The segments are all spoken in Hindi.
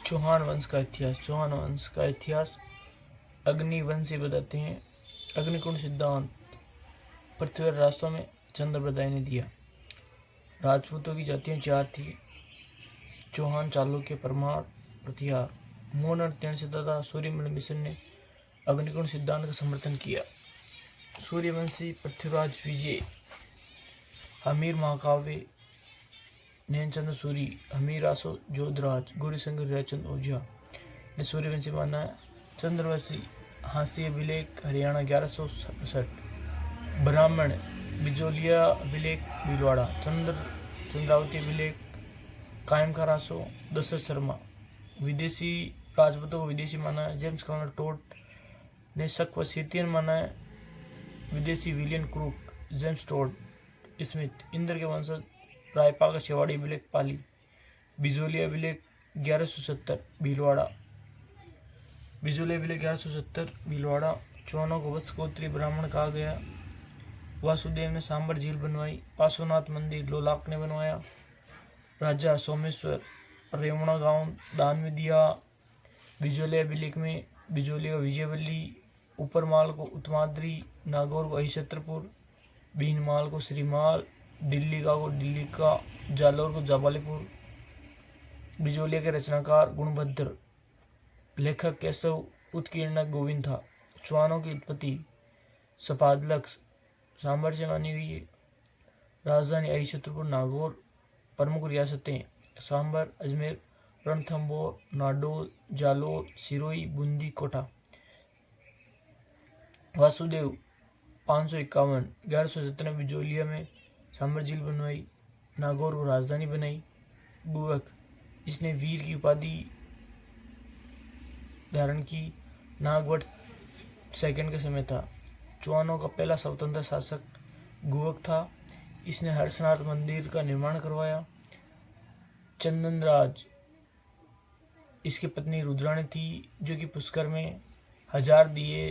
चौहान वंश का इतिहास। चौहान वंश का इतिहास अग्निवंशी बताते हैं। अग्निकुंड सिद्धांत पृथ्वी राष्ट्रों में चंद्रप्रदाय ने दिया। राजपूतों की जातियां चार थी: चौहान, चालुक्य, परमार, प्रतिहार। मोहन और तेणसे तथा सूर्यमंडल मिश्र ने अग्निकुंड सिद्धांत का समर्थन किया। सूर्यवंशी पृथ्वीराज विजय, हमीर महाकाव्य, नैनचंद सूरी, हमीर आसो जोधराज, गौरीशंकर हीराचंद ओझा ने सूर्यवंशी माना है। चंद्रवंशी हास्य अभिलेख हरियाणा 1167, ब्राह्मण बिजोलिया अभिलेख भीलवाड़ा, चंद्रावती अभिलेख कायम का रासो दशरथ शर्मा। विदेशी राजपूतों को विदेशी माना है। जेम्स कर्नल टोट ने शक व सीतियन माना है। विदेशी William crook, James Tod Smith. Indra के वंशज रायपाल का शेवाड़ी अभिलेख पाली, बिजोलिया अभिलेख 1170 भीलवाड़ा, बिजोलिया अभिलेख 1170 भीलवाड़ा। चौहानों को वत्स गोत्रीय ब्राह्मण कहा गया। वासुदेव ने सांबर झील बनवाई। पार्श्वनाथ मंदिर लोलाक ने बनवाया। राजा सोमेश्वर रेवणा गांव दान में दिया। बिजोलिया अभिलेख में बिजोलिया विजयवल्ली, ऊपरमाल को उत्तमाद्री, नागौर को अहिछत्रपुर, भीनमाल को श्रीमाल, दिल्ली का, जालौर को जाबालीपुर। बिजोलिया के रचनाकार गुणभद्र, लेखक केशव, उत्कीर्णक गोविंद था। चौहानों की उत्पत्ति सपादलक्ष सांबर से मानी गई है। राजधानी अहिछत्रपुर, नागौर। प्रमुख रियासतें सांबर, अजमेर, रणथंभौर, नाडोल, जालोर, सिरोही, बूंदी, कोटा। वासुदेव 551 1117 बिजोलिया में सांबर झील बनवाई। नागौर को राजधानी बनाई। बुवक, इसने वीर की उपाधि धारण की। नागवट सेकंड के समय था। चौहानों का पहला स्वतंत्र शासक गुवक था। इसने हर्षनाथ मंदिर का निर्माण करवाया। चंदनराज इसकी पत्नी रुद्राणी थी, जो कि पुष्कर में 1000 दिए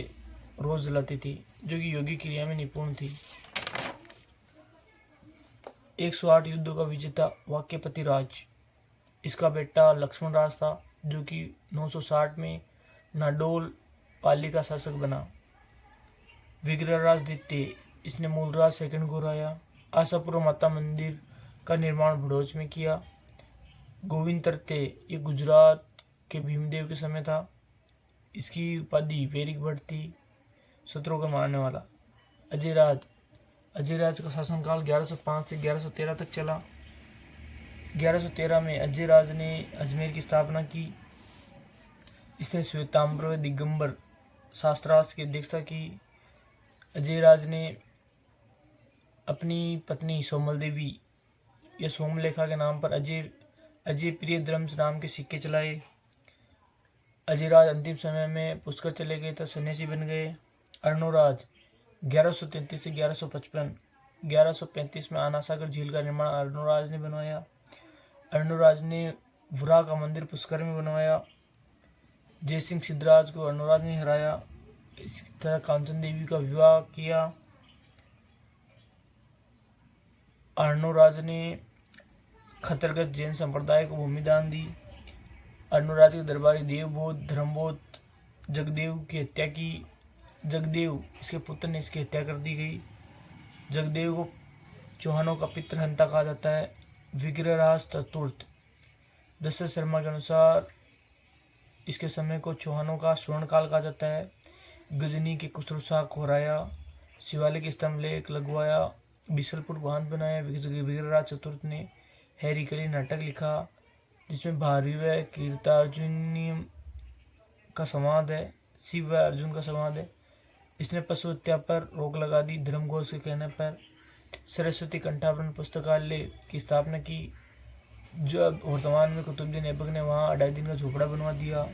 रोज जलाती थी, जो कि योगी क्रिया में निपुण थी। 108 युद्धों का विजेता वाक्यपति राज, इसका बेटा लक्ष्मण राज था, जो कि 960 में नाडोल पाली का शासक बना। विग्रहराज द्वितीय, इसने मूलराज सेकंड को हराया। आशापुरा माता मंदिर का निर्माण भड़ोच में किया। गोविंद तृतीय, ये गुजरात के भीमदेव के समय था। इसकी उपाधि वैरिक भट्ट थी, शत्रुओं का मारने वाला। अजयराज का शासनकाल 1105 से 1113 तक चला। 1113 में अजयराज ने अजमेर की स्थापना की। इसने श्वेतांबर व दिगंबर शास्त्रार्थ की अध्यक्षता की। अजयराज ने अपनी पत्नी सोमल देवी या सोमलेखा के नाम पर अजय प्रिय द्रम्स नाम के सिक्के चलाए। अजयराज अंतिम समय में पुष्कर चले गए तो सन्यासी बन गए। अर्णोराज 1133 से 1155, 1135 में आनासागर झील का निर्माण अर्णोराज ने बनवाया। अर्णोराज ने वुरा का मंदिर पुष्कर में बनवाया। जयसिंह सिद्धराज को अर्णोराज ने हराया तथा कांचन देवी का विवाह किया। अर्णोराज ने खतरगत जैन संप्रदाय को भूमि दान दी। अर्णोराज के दरबारी देवबोध, धर्मबोध, जगदेव की हत्या की। जगदेव इसके पुत्र ने इसकी हत्या कर दी गई। जगदेव को चौहानों का पितृहंता कहा जाता है। विग्रहराज चतुर्थ, दशरथ शर्मा के अनुसार इसके समय को चौहानों का स्वर्णकाल कहा जाता है। गजनी के खुसरो को हराया। शिवालिक स्तंभ लेख लगवाया। बिसलपुर बांध बनाया। विग्रहराज चतुर्थ ने हैरिकली नाटक लिखा, जिसमें भारवी व कीर्तार्जुनीय का संवाद है। शिव व अर्जुन का संवाद है। इसने पशु हत्या पर रोक लगा दी। धर्मघोष के कहने पर सरस्वती कंठाभरण पुस्तकालय की स्थापना की। जो अब वर्तमान में कुतुबुद्दीन ऐबक ने वहाँ 2.5 दिन का झोपड़ा बनवा दिया,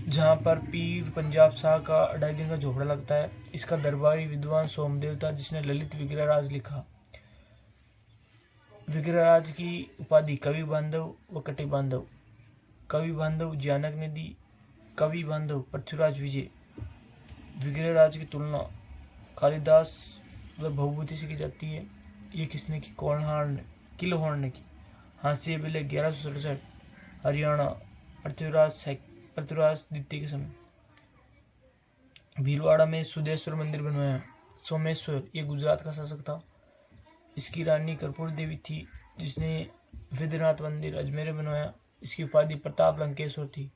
जहाँ पर पीर पंजाब शाह का 2.5 दिन का झोपड़ा लगता है। इसका दरबारी विद्वान सोमदेव था, जिसने ललित विग्रहराज लिखा। विग्रहराज की उपाधि कवि बांधव व कटि बांधव। कवि बांधव ज्ञानक ने दी। कवि बांधव पृथ्वीराज विजय। विग्रहराज की तुलना कालिदास व भवभूति से की जाती है। ये किसने की? किलहोर्न ने की। हास्य अभिलेख 1167, हरियाणा पृथ्वीराज द्वितीय के समय। भीलवाड़ा में सुदेश्वर मंदिर बनवाया। सोमेश्वर ये गुजरात का शासक था। इसकी रानी कर्पूरी देवी थी जिसने विद्यनाथ मंदिर अजमेर में बनवाया। इसकी उपाधि प्रताप लंकेश्वर थी।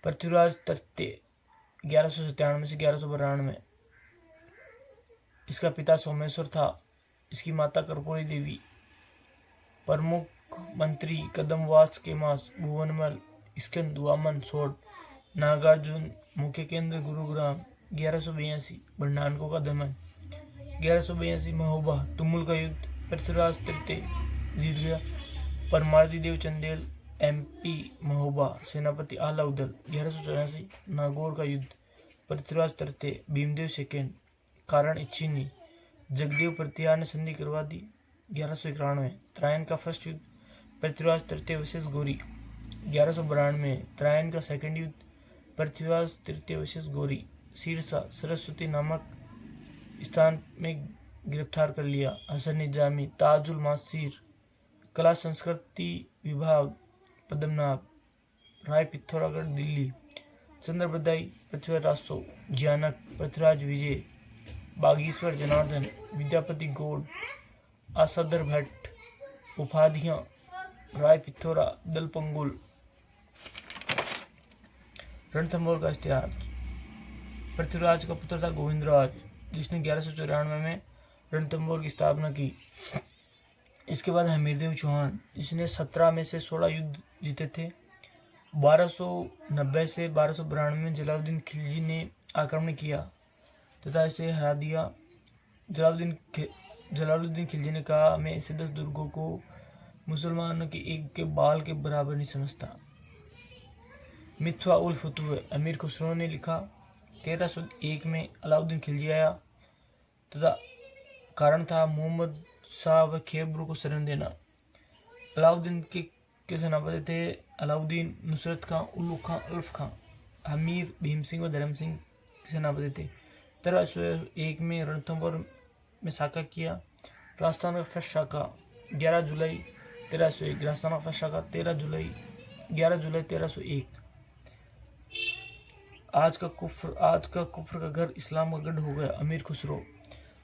पृथ्वीराज तृतीय 1197 से 1192। इसका पिता सोमेश्वर था। इसकी माता कर्पूरी देवी। प्रमुख मंत्री कदमवास के मास भुवनमल स्कंद वामन सोड नागार्जुन। मुख्य केंद्र गुरुग्राम। 1182 भंडारकों का दमन। 1182 महोबा तुमुल का युद्ध। पृथ्वीराज तृतीय जीत गया। परमार्दी देव चंदेल MP महोबा सेनापति आला उदल। 1184 नागौर का युद्ध। पृथ्वीराज तृतीय भीमदेव सेकंड कारण इच्छिनी। जगदेव प्रत्यार ने संधि करवा दी। 1191 त्रायन का फर्स्ट युद्ध। पृथ्वीराज तृतीय विशेष गौरी। 1192 त्रायन का सेकंड युद्ध। पृथ्वीराज तृतीय विशेष गौरी सिरसा सरस्वती नामक स्थान में गिरफ्तार कर लिया। हसन निजामी ताजुल मासीर कला संस्कृति विभाग पद्मनाभ राय पिथौरागढ़ दिल्ली। चंद्रप्रदाई पृथ्वीराज रासो ज्ञानक पृथ्वीराज विजय बागेश्वर जनार्दन विद्यापति गौड़ आसादर भट्ट उपाधियां राय पिथौरा दलपंगुल। रणथंभौर का इतिहास। पृथ्वीराज का पुत्र था गोविंदराज जिसने 1194 में रणथंभौर की स्थापना की। इसके बाद हमीरदेव चौहान जिसने 17 में से 16 युद्ध जीते थे। 1290 से 1292 में जलालुद्दीन खिलजी ने आक्रमण किया तथा इसे हरा दिया। जलालुद्दीन खिलजी ने कहा, मैं ऐसे 10 दुर्गों को मुसलमानों के एक के बाल के बराबर नहीं समझता। मिथ्वा उल फतूह अमीर खुसरो ने लिखा। 1301 में अलाउद्दीन खिलजी आया तथा कारण था मोहम्मद शाह व खैबर को शरण देना। अलाउद्दीन के सेनापति थे अलाउद्दीन, नुसरत खां, उल्लू खां, उल्फ खां। हमीर, भीम सिंह व धर्म सिंह के सेनापति थे। 1301 में रणथंभौर में साका किया। राजस्थान का फर्स्ट शाखा 11 जुलाई 1301। राजस्थान का फर्स्ट शाखा 11 जुलाई 1301। आज का कुफ्र का घर इस्लाम का गढ़ हो गया। अमीर खुसरो।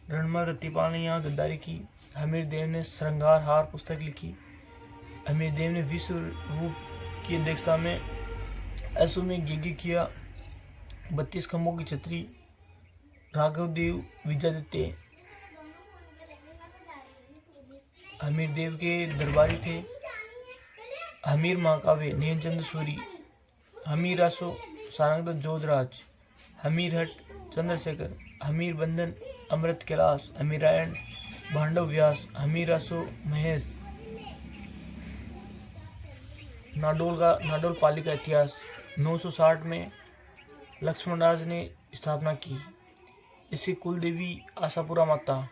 रणमल रत्तीपाल ने यहाँ गद्दारी की। हमीर देव ने श्रृंगार हार पुस्तक लिखी। हमीर देव ने विश्व रूप की अध्यक्षता में ऐसो में यज्ञ किया। 32 खंभों की छतरी। राघव देव विजयादित्य हमीर देव के दरबारी थे। हमीर महाकाव्य नयनचंद सूरी। हमीर रासो सारंगदत्त जोधराज। हमीर हट चंद्रशेखर। हमीर बंधन अमृत कैलाश। हमीरायण भांडव व्यास। हमीर रासो महेश। नाडोल पाली का इतिहास। 960 में लक्ष्मणराज ने स्थापना की। इसकी कुल देवी आशापुरा माता।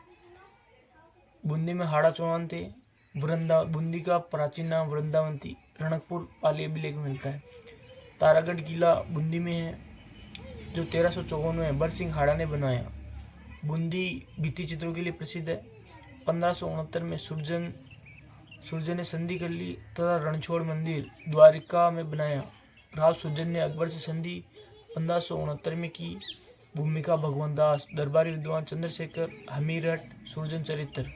बूंदी में हाड़ा चौहान थे। बूंदी का प्राचीन नाम वृंदावन थी। रणकपुर पाली अभिलेख में मिलता है। तारागढ़ किला बूंदी में है जो 1354 में बरसिंह हाड़ा ने बनाया। बूंदी भित्ति चित्रों के लिए प्रसिद्ध है। 1569 में सुरजन ने संधि कर ली तथा रणछोड़ मंदिर द्वारिका में बनाया। राव सुरजन ने अकबर से संधि 1569 में की। भूमिका भगवान दास। दरबारी विद्वान चंद्रशेखर। हमीरहट सुरजन चरित्र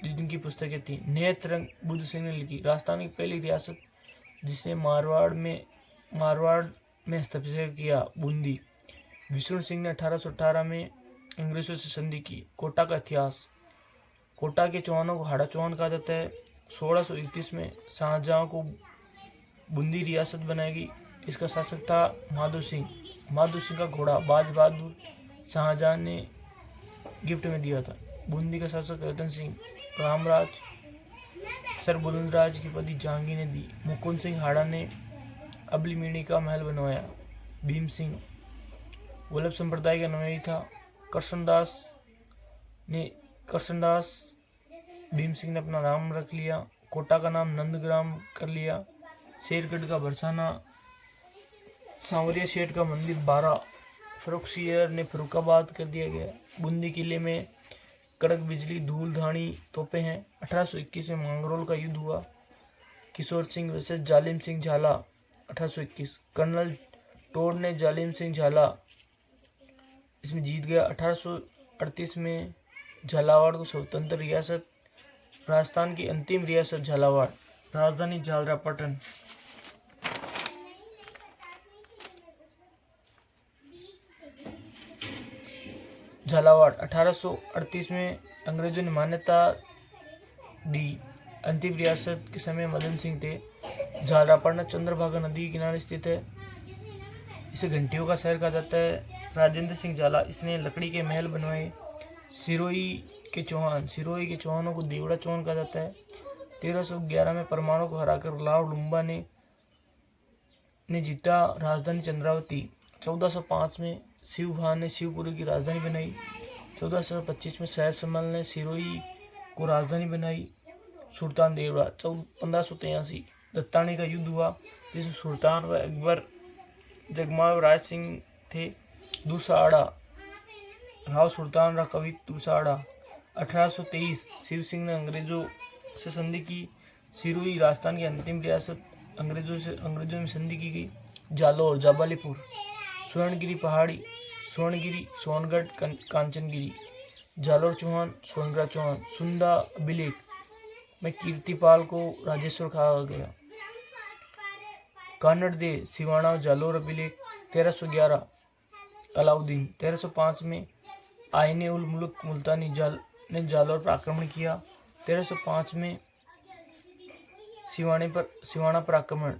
जिनकी पुस्तकें थी। नेत्र रंग बुद्ध सिंह ने लिखी। राजस्थान की पहली रियासत जिसने मारवाड़ में हस्तक्षेप किया बूंदी। विष्णु सिंह ने 1818 में अंग्रेजों से संधि की। कोटा का इतिहास। कोटा के चौहानों को हाड़ा चौहान कहा जाता है। 1631 में शाहजहां को बूंदी रियासत बनाई गई। इसका शासक था माधो सिंह। माधो सिंह का घोड़ा बाज बहादुर शाहजहां ने गिफ्ट में दिया था। बूंदी का शासक रतन सिंह। रामराज सर बुलंदराज की पदी जहांगीर ने दी। मुकुंद सिंह हाड़ा ने अबलीमीणी का महल बनवाया। भीम सिंह वल्लभ संप्रदाय का नवई था। कृष्णदास भीम सिंह ने अपना नाम रख लिया। कोटा का नाम नंदग्राम कर लिया। शेरगढ़ का बरसाना। सांवरिया सेठ का मंदिर 12। फरुखसियर ने फरुखाबाद कर दिया गया। बूंदी किले में कड़क बिजली धूल धानी तोपें हैं। 1821 में मांगरोल का युद्ध हुआ। किशोर सिंह वर्सेस जालिम सिंह झाला 1821। कर्नल टोड ने जालिम सिंह झाला इसमें जीत गया। 1838 में झालावाड़ को स्वतंत्र रियासत, राजस्थान की अंतिम रियासत झालावाड़, राजधानी झालरापाटन। झालावाड़ 1838 में अंग्रेजों ने मान्यता दी। अंतिम रियासत के समय मदन सिंह थे। झालरापाटन चंद्रभागा नदी के किनारे स्थित है। इसे घंटियों का शहर कहा जाता है। राजेंद्र सिंह झाला इसने लकड़ी के महल बनवाए। सिरोही के चौहानों को देवड़ा चौहान कहा जाता है। 1311 में परमाणु को हराकर लाव लुम्बा ने जीता राजधानी चंद्रावती। 1405 में शिवभा ने शिवपुरी की राजधानी बनाई। 1425 में सैयद समल ने सिरोही को राजधानी बनाई। सुल्तान देवड़ा 1583 दत्तानी का युद्ध हुआ जिसमें सुल्तान व अकबर जगमाल राज सिंह थे। दूसरा आड़ा राव सुल्तान कवि दूसरा आड़ा। 1823 शिव सिंह ने अंग्रेजों से संधि की। सिरोही राजस्थान की अंतिम रियासत अंग्रेजों में संधि की गई। जालौर जाबालीपुर स्वर्णगिरी पहाड़ी, स्वर्णगिरी सोनगढ़ कांचनगिरी, जालौर चौहान सोनगढ़ चौहान। सुंदा अभिलेख में कीर्तिपाल को राजेश्वर कहा गया। कानड़ दे सिवाना जालौर अभिलेख 1311। अलाउद्दीन 1305 में आईने उल मुल्क मुल्तानी ने जालौर पर आक्रमण किया। 1305 में सिवाना पर आक्रमण।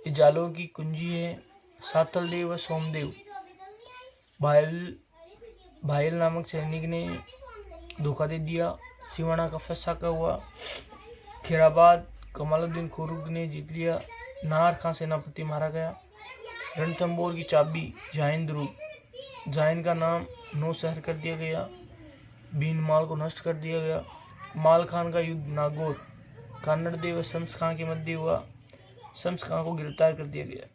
ये जालौर की कुंजी है। सातल देव व सोमदेव भायल नामक सैनिक ने धोखा दे दिया। सिवाना का फसाका हुआ। खैराबाद कमालुद्दीन खुर्ग ने जीत लिया। नाहर खां सेनापति मारा गया। रणथंबोर की चाबी जाइन का नाम 9 शहर कर दिया गया। भीनमाल को नष्ट कर दिया गया। माल खान का युद्ध नागौर कानड़ देव शम्स खां के मध्य हुआ। शम्स खां को गिरफ्तार कर दिया गया।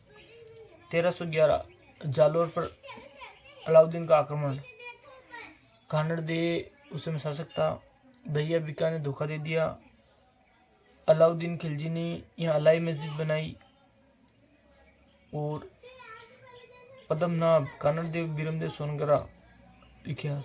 1311 जालौर पर अलाउद्दीन का आक्रमण। कानड़ दे उस समय शासक था। दहिया बिका ने धोखा दे दिया। अलाउद्दीन खिलजी ने यहाँ अलाई मस्जिद बनाई। और पद्मनाभ कानड़ देव बीरमदेव सोनगरा विख्यात।